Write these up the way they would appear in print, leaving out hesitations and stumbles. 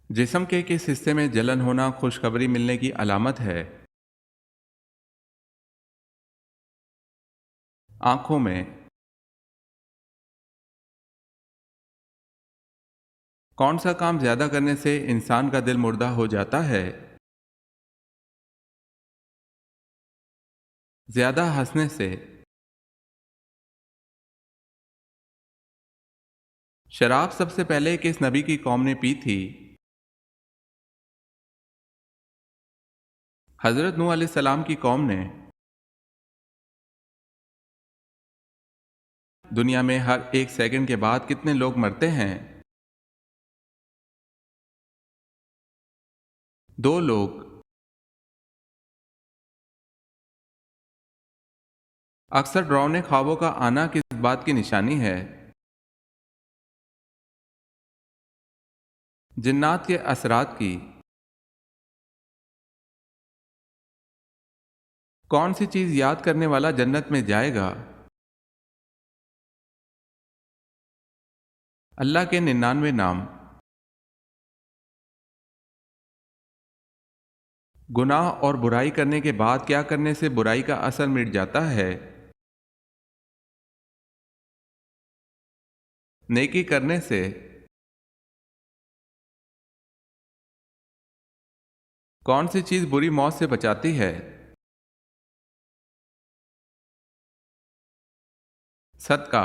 जिस्म के किस हिस्से में जलन होना खुशखबरी मिलने की अलामत है? आंखों में? कौन सा काम ज्यादा करने से इंसान का दिल मुर्दा हो जाता है? ज्यादा हंसने से? शराब सबसे पहले किस नबी की कौम ने पी थी? हजरत नूह अलैहिस्सलाम की कौम ने। दुनिया में हर एक सेकंड के बाद कितने लोग मरते हैं? 2 लोग। अक्सर डरावने ख्वाबों का आना किस बात की निशानी है? जिन्नात के असरात की। कौन सी चीज याद करने वाला जन्नत में जाएगा? अल्लाह के 99 नाम। गुनाह और बुराई करने के बाद क्या करने से बुराई का असर मिट जाता है? नेकी करने से। कौन सी चीज बुरी मौत से बचाती है? सदका।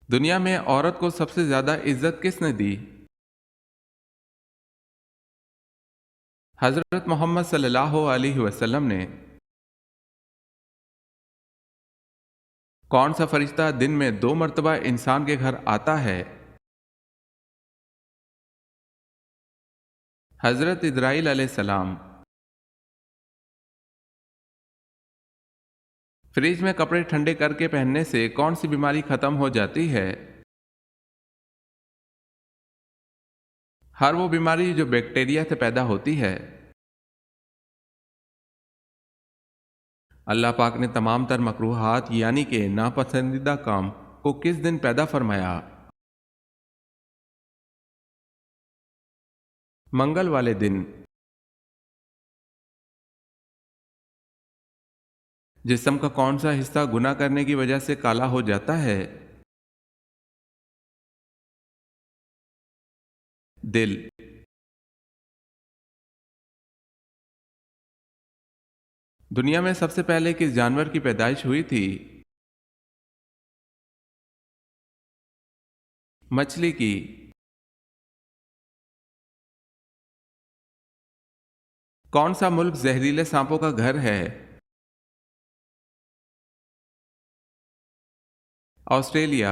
दुनिया में औरत को सबसे ज्यादा इज्जत किसने दी? हजरत मोहम्मद सल्लल्लाहु अलैहि वसल्लम ने। कौन सा फरिश्ता दिन में 2 मर्तबा इंसान के घर आता है? हजरत इजराइल अलैहिस्सलाम। फ्रिज में कपड़े ठंडे करके पहनने से कौन सी बीमारी खत्म हो जाती है? हर वो बीमारी जो बैक्टीरिया से पैदा होती है। अल्लाह पाक ने तमाम तर मकरूहात यानी कि नापसंदीदा काम को किस दिन पैदा फरमाया? मंगल वाले दिन। जिस्म का कौन सा हिस्सा गुनाह करने की वजह से काला हो जाता है? दिल। दुनिया में सबसे पहले किस जानवर की पैदाइश हुई थी? मछली की। कौन सा मुल्क जहरीले सांपों का घर है? ऑस्ट्रेलिया।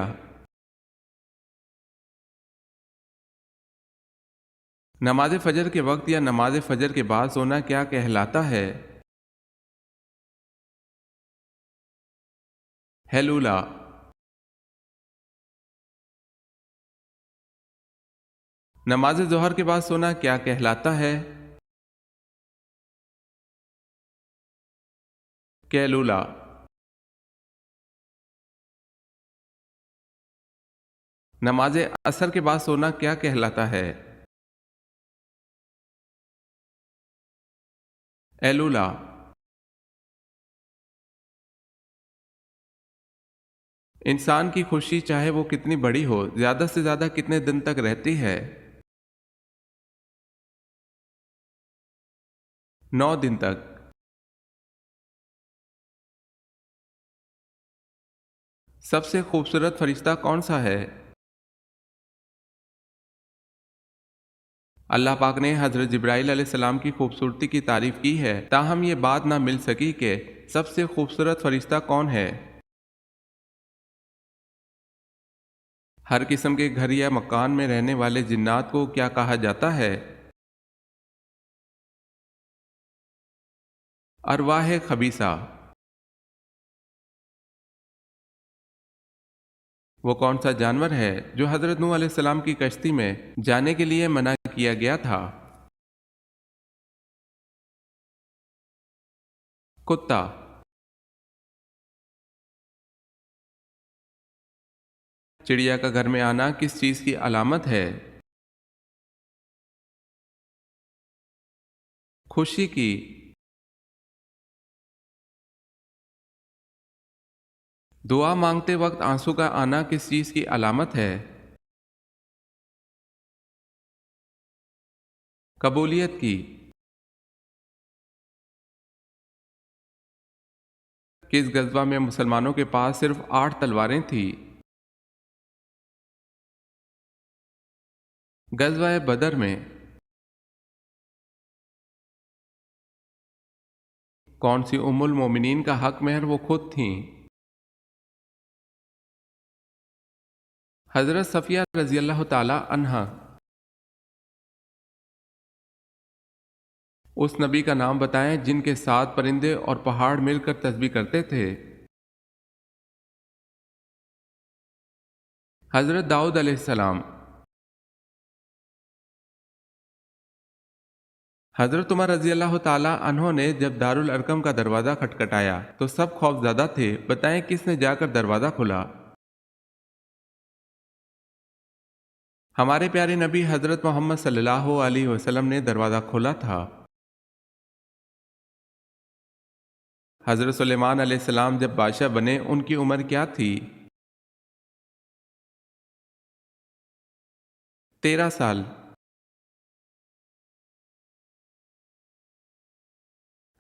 नमाज फजर के वक्त या नमाज फजर के बाद सोना क्या कहलाता है? हेलूला। नमाज जोहर के बाद सोना क्या कहलाता है? कैलूला। नमाज असर के बाद सोना क्या कहलाता है? एलूला। इंसान की खुशी चाहे वो कितनी बड़ी हो ज्यादा से ज्यादा कितने दिन तक रहती है? 9 दिन तक। सबसे खूबसूरत फरिश्ता कौन सा है? अल्लाह पाक ने हजरत जिब्राइल अलैहिस्सलाम की खूबसूरती की तारीफ की है, ताहम ये बात ना मिल सकी कि सबसे खूबसूरत फरिश्ता कौन है। हर किस्म के घर या मकान में रहने वाले जिन्नात को क्या कहा जाता है? अरवाह खबीसा। वो कौन सा जानवर है जो हजरत नूह अलैहिस्सलाम की कश्ती में जाने के लिए मना किया गया था? कुत्ता। चिड़िया का घर में आना किस चीज़ की अलामत है? खुशी की। दुआ मांगते वक्त आंसू का आना किस चीज़ की अलामत है? कबूलियत की। किस गज़वा में मुसलमानों के पास सिर्फ 8 तलवारें थीं? गज़वा बदर में। कौन सी उम्मुल मोमिनीन का हक महर वो खुद थीं? हज़रत सफ़िया रज़ी अल्लाह ताला अन्हा। उस नबी का नाम बताएं जिनके साथ परिंदे और पहाड़ मिलकर तस्बीह करते थे। हज़रत दाऊद अलैहिस्सलाम। हज़रत उमर रज़ी अल्लाह ताला अन्हो ने जब दारुल अरकम का दरवाज़ा खटखटाया तो सब खौफज़दा थे। बताएं किसने जाकर दरवाज़ा खोला? हमारे प्यारे नबी हज़रत मोहम्मद सल्लल्लाहु अलैहि वसल्लम ने दरवाज़ा खोला था। हज़रत सुलेमान अलैहिस्सलाम जब बादशाह बने उनकी उम्र क्या थी? 13 साल।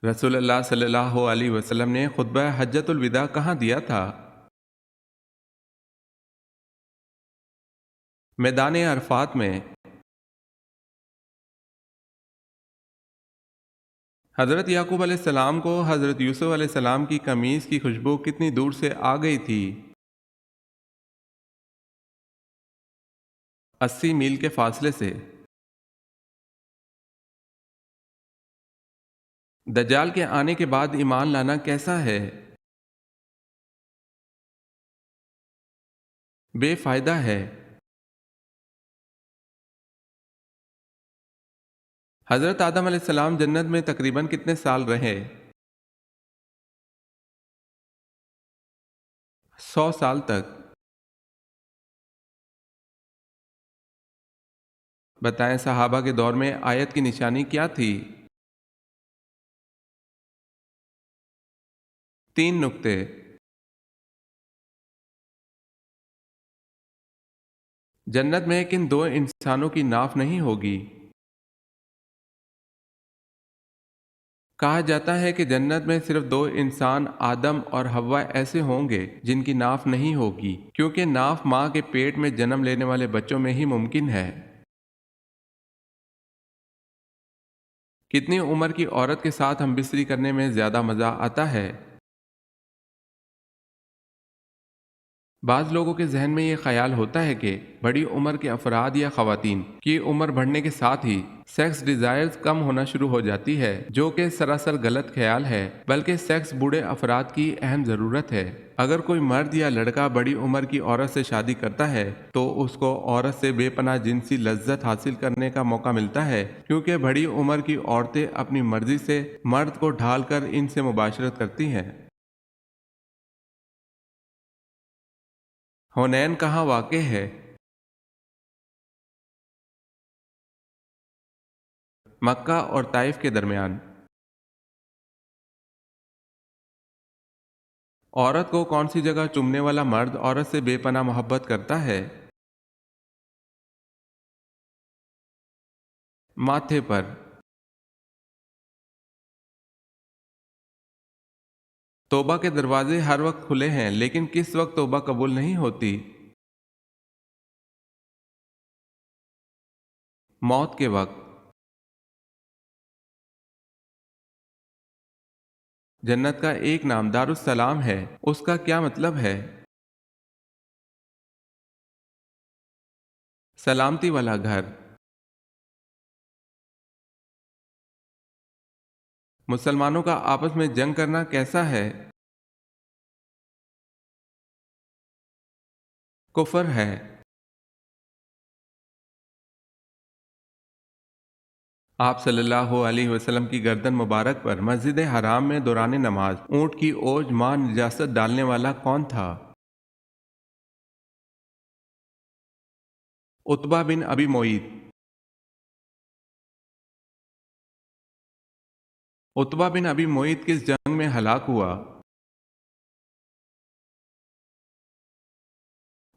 रसूलुल्लाह सल्लल्लाहु अलैहि वसल्लम ने खुतबा हज्जतुल विदा कहाँ दिया था? मैदान अरफात में। हज़रत याकूब अलैहिस्सलाम को हज़रत यूसुफ अलैहिस्सलाम की कमीज़ की खुशबू कितनी दूर से आ गई थी? 80 मील के फासले से। दज्जाल के आने के बाद ईमान लाना कैसा है? बेफ़ायदा है। हज़रत आदम अलैहिस्सलाम जन्नत में तकरीबन कितने साल रहे? 100 साल तक। बताएं सहाबा के दौर में आयत की निशानी क्या थी? 3 नुक्ते। जन्नत में किन दो इंसानों की नाफ नहीं होगी? कहा जाता है कि जन्नत में सिर्फ दो इंसान आदम और हव्वा ऐसे होंगे जिनकी नाफ नहीं होगी, क्योंकि नाफ माँ के पेट में जन्म लेने वाले बच्चों में ही मुमकिन है। कितनी उम्र की औरत के साथ हम बिस्तरी करने में ज़्यादा मज़ा आता है? बाज़ लोगों के जहन में ये ख्याल होता है कि बड़ी उम्र के अफराद या ख़वातीन की उम्र बढ़ने के साथ ही सेक्स डिज़ायर्स कम होना शुरू हो जाती है, जो कि सरासर गलत ख्याल है। बल्कि सेक्स बूढ़े अफराद की अहम ज़रूरत है। अगर कोई मर्द या लड़का बड़ी उम्र की औरत से शादी करता है तो उसको औरत से बेपनाह जिनसी लज्जत हासिल करने का मौका मिलता है, क्योंकि बड़ी उम्र की औरतें अपनी मर्जी से मर्द को ढाल कर इनसे मुबाशरत करती हैं। हुनैन कहाँ वाक़ है? मक्का और ताइफ के दरमियान। औरत को कौन सी जगह चूमने वाला मर्द औरत से बेपनाह मोहब्बत करता है? माथे पर। तौबा के दरवाजे हर वक्त खुले हैं, लेकिन किस वक्त तौबा कबूल नहीं होती? मौत के वक्त। जन्नत का एक नाम दारुस सलाम है, उसका क्या मतलब है? सलामती वाला घर। मुसलमानों का आपस में जंग करना कैसा है? कुफर है। आप सल्लल्लाहु अलैहि वसल्लम की गर्दन मुबारक पर मस्जिद हराम में दौरान नमाज ऊँट की ओज मां निजासत डालने वाला कौन था? उत्बा बिन अबी मोईत। उत्बा बिन अबी मोईत किस जंग में हलाक हुआ?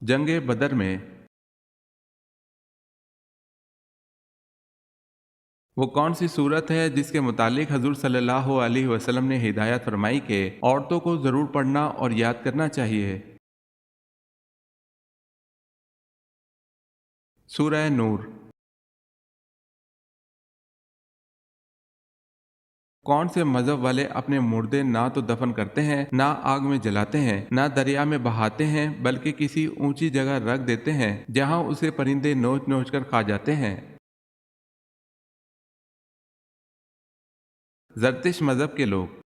जंग बदर में। वो कौन सी सूरत है जिसके मुतालिक हजूर सल्लल्लाहु अलैहि वसल्लम ने हिदायत फरमाई कि औरतों को ज़रूर पढ़ना और याद करना चाहिए? सूरह नूर। कौन से मजहब वाले अपने मुर्दे ना तो दफन करते हैं, ना आग में जलाते हैं, ना दरिया में बहाते हैं, बल्कि किसी ऊंची जगह रख देते हैं जहां उसे परिंदे नोच नोच कर खा जाते हैं? जरतिश मजहब के लोग।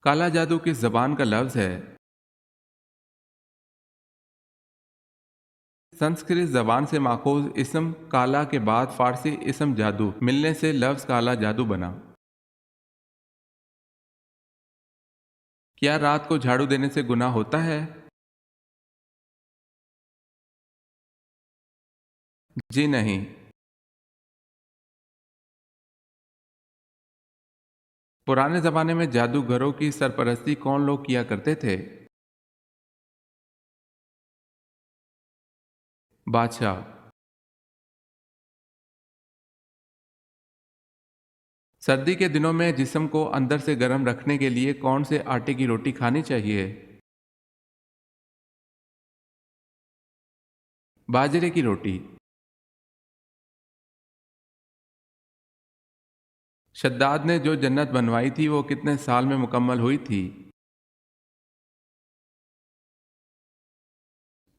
काला जादू किस जबान का लफ्ज है? संस्कृत जबान से माखूज इसम काला के बाद फारसी इसम जादू मिलने से लफ्ज काला जादू बना। क्या रात को झाड़ू देने से गुनाह होता है? जी नहीं। पुराने जमाने में जादूगरों की सरपरस्ती कौन लोग किया करते थे? बादशाह। सर्दी के दिनों में जिस्म को अंदर से गर्म रखने के लिए कौन से आटे की रोटी खानी चाहिए? बाजरे की रोटी। शद्दाद ने जो जन्नत बनवाई थी वो कितने साल में मुकम्मल हुई थी?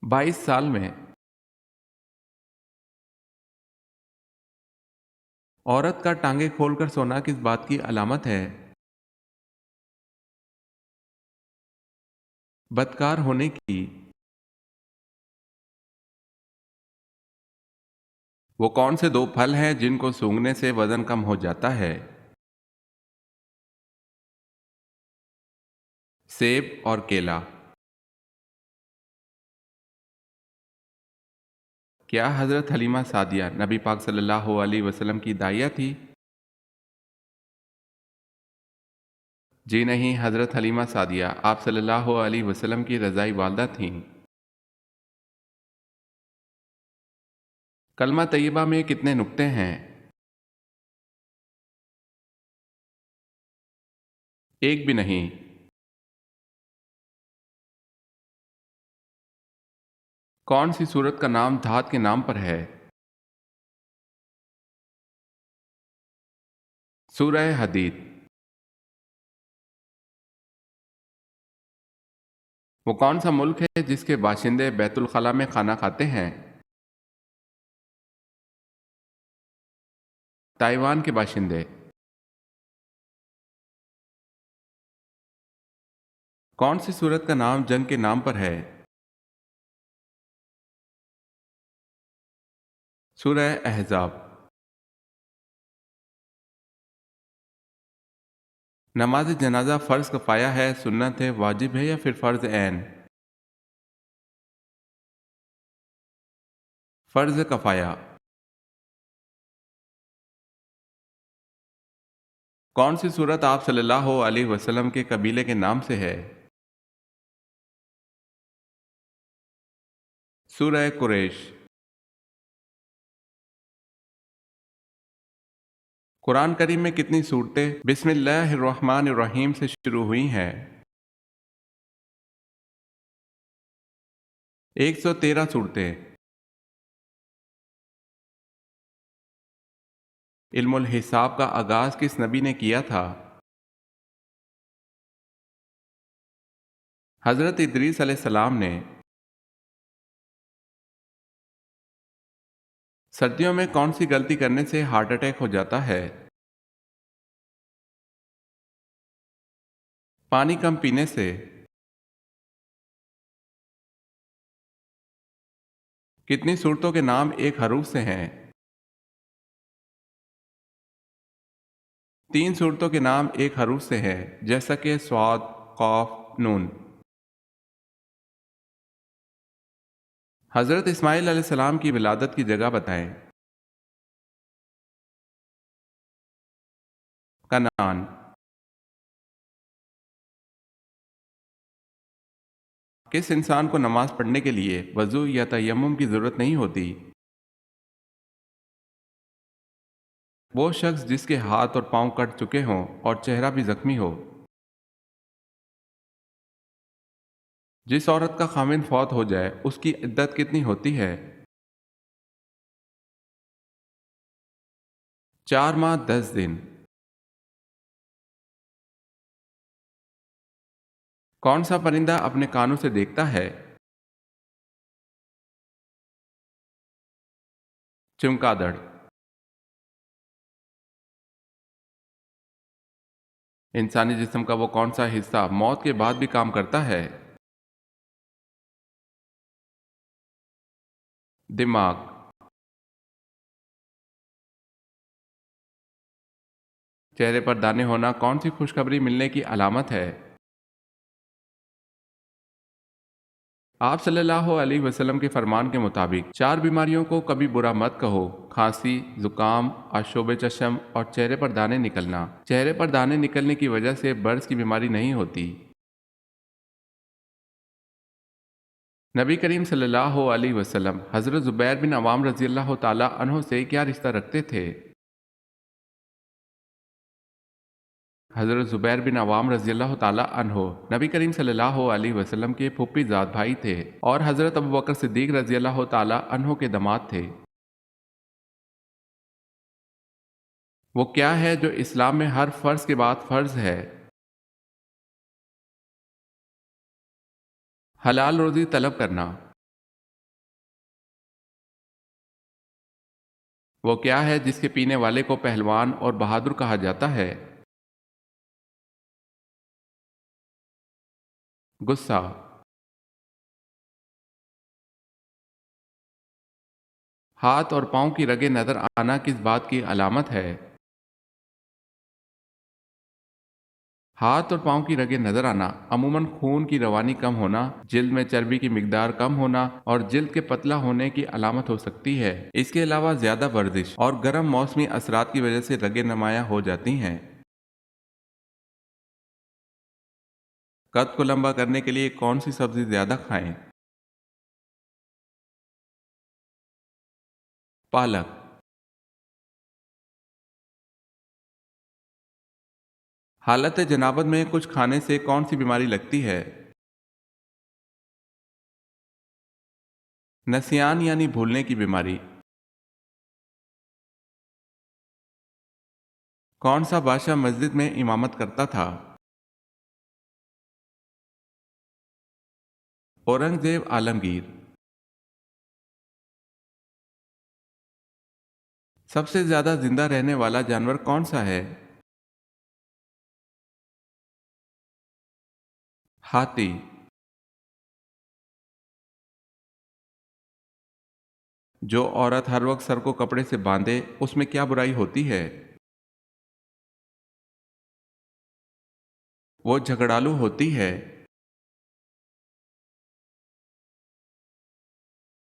22 साल में। औरत का टांगे खोलकर सोना किस बात की अलामत है? बदकार होने की। वो कौन से दो फल हैं जिनको सूंघने से वजन कम हो जाता है? सेब और केला। क्या हज़रत हलीमा सादिया नबी पाक सल्लल्लाहु अलैहि वसल्लम की दाइया थी? जी नहीं, हज़रत हलीमा सादिया आप सल्लल्लाहु अलैहि वसल्लम की रज़ाई वालदा थीं। कलमा तैयबा में कितने नुक्ते हैं? एक भी नहीं। कौन सी सूरत का नाम धात के नाम पर है? सूरह हदीद। वो कौन सा मुल्क है जिसके बाशिंदे बैतुल खला में खाना खाते हैं? ताइवान के बाशिंदे। कौन सी सूरत का नाम जंग के नाम पर है? सूरह अहज़ाब। नमाज जनाजा फ़र्ज़ कफ़ाया है, सुन्नत है, वाजिब है या फिर फ़र्ज़ ऐन? फ़र्ज़ कफ़ाया। कौन सी सूरत आप सल्लल्लाहु अलैहि वसल्लम के कबीले के नाम से है? सूरह कुरैश। कुरान करीम में कितनी सूरतें बिस्मिल्लाहिर्रहमानिर्रहीम से शुरू हुई हैं? 113 सूरतें। इल्मुल हिसाब का आगाज़ किस नबी ने किया था? हज़रत इदरीस अलैहिस्सलाम ने। सर्दियों में कौन सी गलती करने से हार्ट अटैक हो जाता है? पानी कम पीने से। कितनी सूरतों के नाम एक हरूफ से हैं? 3 सूरतों के नाम एक हरूफ से हैं, जैसा कि स्वाद, कॉफ, नून। हज़रत इस्माइल अलैहिस्सलाम की विलादत की जगह बताएं। कनान। किस इंसान को नमाज पढ़ने के लिए वज़ू या तयम्मुम की ज़रूरत नहीं होती? वो शख्स जिसके हाथ और पांव कट चुके हों और चेहरा भी जख्मी हो। जिस औरत का खामिन फौत हो जाए उसकी इद्दत कितनी होती है? 4 माह 10 दिन। कौन सा परिंदा अपने कानों से देखता है? चमगादड़। इंसानी जिस्म का वो कौन सा हिस्सा मौत के बाद भी काम करता है? दिमाग। चेहरे पर दाने होना कौन सी खुशखबरी मिलने की अलामत है? आप सल्लल्लाहु अलैहि वसल्लम के फरमान के मुताबिक 4 बीमारियों को कभी बुरा मत कहो: खांसी, जुकाम, आशोब चश्म और चेहरे पर दाने निकलना। चेहरे पर दाने निकलने की वजह से बर्स की बीमारी नहीं होती। नबी करीम सल्लल्लाहु अलैहि वसल्लम हज़रत ज़ुबैर बिन अवाम रज़ी अल्लाह ताला अन्हो से क्या रिश्ता रखते थे? हज़रत ज़ुबैर बिन अवाम रज़ी अल्लाह ताला अन्हो नबी करीम सल्लल्लाहु अलैहि वसल्लम के फूफीज़ाद भाई थे और हज़रत अबू बकर सिद्दीक़ रज़ी अल्लाह ताला अन्हो के दामाद थे। वो क्या है जो इस्लाम में हर फ़र्ज़ के बाद फ़र्ज़ है? हलाल रोज़ी तलब करना। वो क्या है जिसके पीने वाले को पहलवान और बहादुर कहा जाता है? गुस्सा। हाथ और पाँव की रगें नज़र आना किस बात की अलामत है? हाथ और पाँव की रगें नज़र आना अमूमन खून की रवानी कम होना, जिल्द में चर्बी की मिकदार कम होना और जिल्द के पतला होने की अलामत हो सकती है। इसके अलावा ज़्यादा वर्जिश और गर्म मौसमी असरात की वजह से रगें नुमायाँ हो जाती हैं। कद को लंबा करने के लिए कौन सी सब्ज़ी ज़्यादा खाएं? पालक। हालत जनाबत में कुछ खाने से कौन सी बीमारी लगती है? नसियान यानी भूलने की बीमारी। कौन सा बादशाह मस्जिद में इमामत करता था? औरंगजेब आलमगीर। सबसे ज्यादा जिंदा रहने वाला जानवर कौन सा है? हाथी। जो औरत हर वक्त सर को कपड़े से बांधे उसमें क्या बुराई होती है? वो झगड़ालू होती है।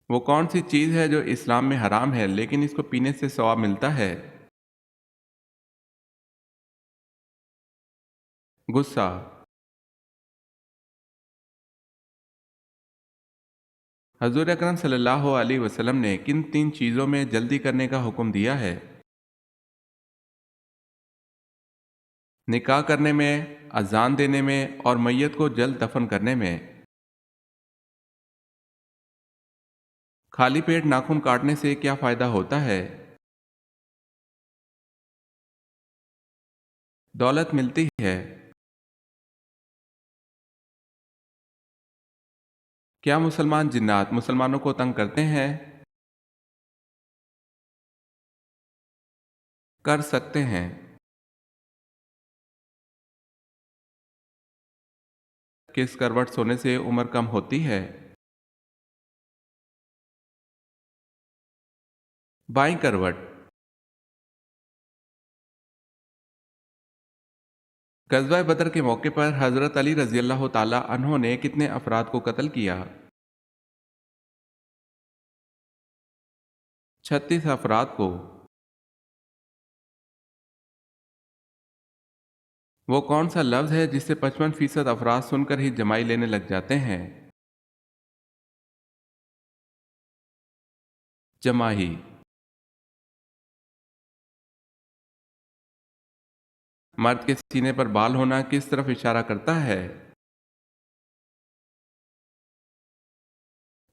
वो कौन सी चीज है जो इस्लाम में हराम है लेकिन इसको पीने से सवाब मिलता है? गुस्सा। हजूर अकरम सल्लल्लाहु अलैहि वसल्लम ने किन 3 चीज़ों में जल्दी करने का हुक्म दिया है? निकाह करने में, अजान देने में और मैयत को जल्द दफन करने में। खाली पेट नाखून काटने से क्या फ़ायदा होता है? दौलत मिलती है। क्या मुसलमान जिन्नात मुसलमानों को तंग करते हैं? कर सकते हैं। किस करवट सोने से उम्र कम होती है? बाईं करवट। गज़वा बदर के मौके पर हज़रत अली रज़ी अल्लाह ताला अन्हो ने कितने अफराद को कत्ल किया? 36 अफराद को। वो कौन सा लफ्ज़ है जिससे 55% अफराद सुनकर ही जमाई लेने लग जाते हैं? जमाही। मर्द के सीने पर बाल होना किस तरफ इशारा करता है?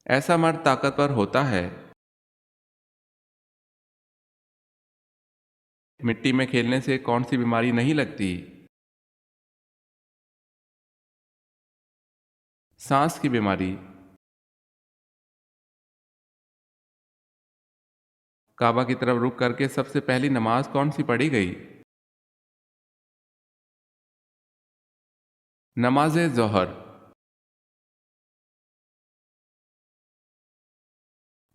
ऐसा मर्द ताकतवर होता है। मिट्टी में खेलने से कौन सी बीमारी नहीं लगती? सांस की बीमारी। काबा की तरफ रुख करके सबसे पहली नमाज कौन सी पढ़ी गई? नमाज ज़ोहर।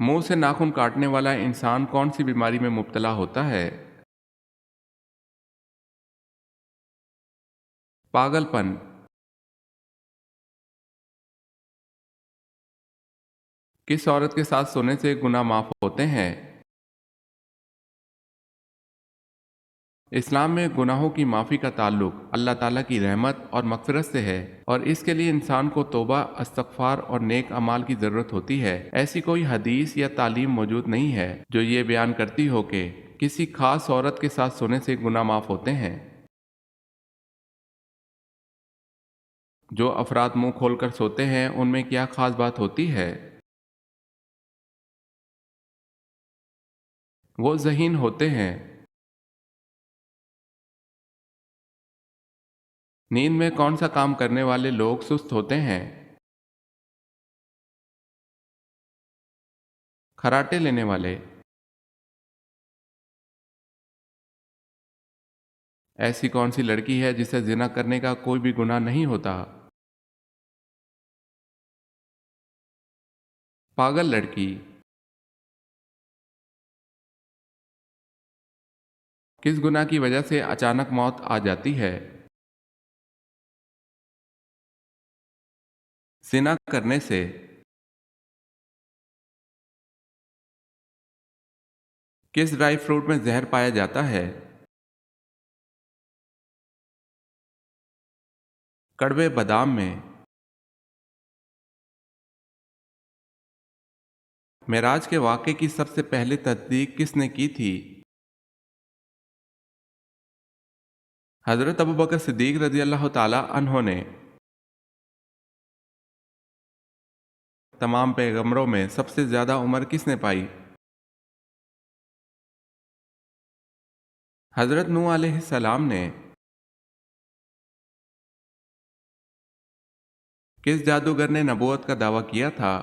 मुंह से नाखून काटने वाला इंसान कौन सी बीमारी में मुब्तला होता है? पागलपन। किस औरत के साथ सोने से गुनाह माफ होते हैं? इस्लाम में गुनाहों की माफ़ी का ताल्लुक अल्लाह ताला की रहमत और मग़फ़िरत से है और इसके लिए इंसान को तौबा, इस्तग़फ़ार और नेक अमाल की ज़रूरत होती है। ऐसी कोई हदीस या तालीम मौजूद नहीं है जो ये बयान करती हो कि किसी खास औरत के साथ सोने से गुनाह माफ़ होते हैं। जो अफराद मुंह खोलकर सोते हैं उनमें क्या खास बात होती है? वो ज़हीन होते हैं। नींद में कौन सा काम करने वाले लोग सुस्त होते हैं? खर्राटे लेने वाले। ऐसी कौन सी लड़की है जिसे जिना करने का कोई भी गुनाह नहीं होता? पागल लड़की। किस गुनाह की वजह से अचानक मौत आ जाती है? जिना करने से। किस ड्राई फ्रूट में जहर पाया जाता है? कड़वे बादाम में। मेराज के वाक़े की सबसे पहले तस्दीक किसने की थी? हज़रत अबू बकर सिद्दीक़ रज़ी अल्लाह ताला अन्हो ने। तमाम पैगंबरों में सबसे ज़्यादा उम्र किसने पाई? हज़रत नूह अलैहिस्सलाम ने। किस जादूगर ने नबूवत का दावा किया था?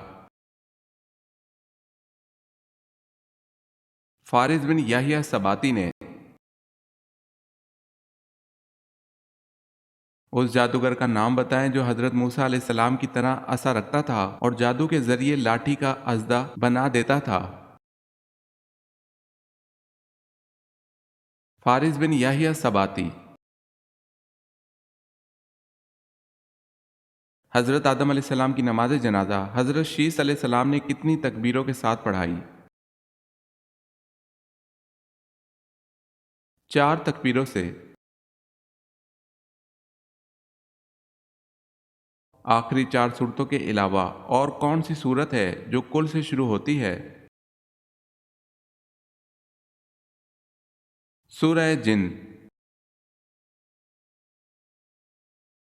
फारिस बिन याहिया सबाती ने। उस जादूगर का नाम बताएं जो हज़रत मूसा अलैहिस्सलाम की तरह असा रखता था और जादू के ज़रिए लाठी का अज़दा बना देता था। फारिस बिन याहिया सबाती। हज़रत आदम अलैहिस्सलाम की नमाज जनाजा हज़रत शीस अलैहिस्सलाम ने कितनी तकबीरों के साथ पढ़ाई? 4 तकबीरों से। आखिरी 4 सूरतों के अलावा और कौन सी सूरत है जो कुल से शुरू होती है? सूरह जिन।